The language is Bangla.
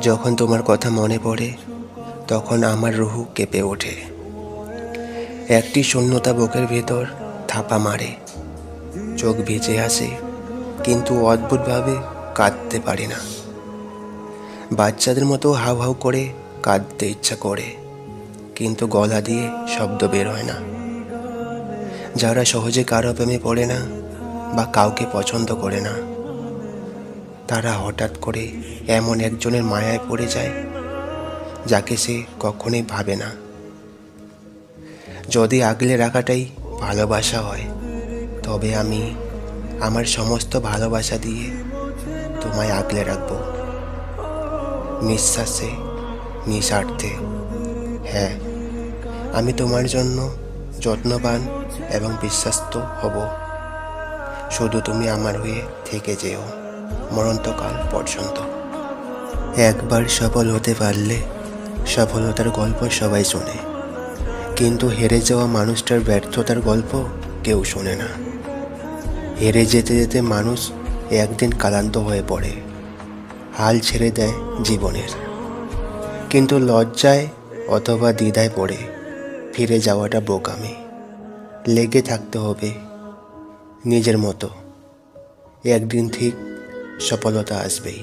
যখন তোমার কথা মনে পড়ে তখন আমার রুহু কেঁপে ওঠে। একটি শূন্যতা বুকের ভেতর থাপা মারে, চোখ ভিজে আসে, কিন্তু অদ্ভুতভাবে কাঁদতে পারি না। বাচ্চাদের মতো হাউ হাউ করে কাঁদতে ইচ্ছা করে, কিন্তু গলা দিয়ে শব্দ বের হয় না। যারা সহজে কারো প্রেমে পড়ে না বা কাউকে পছন্দ করে না, তারা হঠাৎ করে এমন একজনের মায়ায় পড়ে যায় যাকে সে কখনোই ভাবে না। যদি আগলে রাখাটাই ভালোবাসা হয়, তবে আমি আমার সমস্ত ভালোবাসা দিয়ে তোমায় আগলে রাখব, নিঃশ্বাসে নিঃস্বার্থে। হ্যাঁ, আমি তোমার জন্য যত্নবান এবং বিশ্বস্ত হব। শুধু তুমি আমার হয়ে থেকে যেও মরণকাল পর্যন্ত। একবার সফল হতে পারলে সফলতার গল্প সবাই শোনে, কিন্তু হেরে যাওয়া মানুষটার ব্যর্থতার গল্প কেউ শোনে না। হেরে যেতে যেতে মানুষ একদিন ক্লান্ত হয়ে পড়ে, হাল ছেড়ে দেয় জীবনের। কিন্তু লজ্জায় অথবা দ্বিধায় পড়ে ফিরে যাওয়াটা বোকামি। লেগে থাকতে হবে নিজের মতো, একদিন ঠিক সফলতা আসবেই।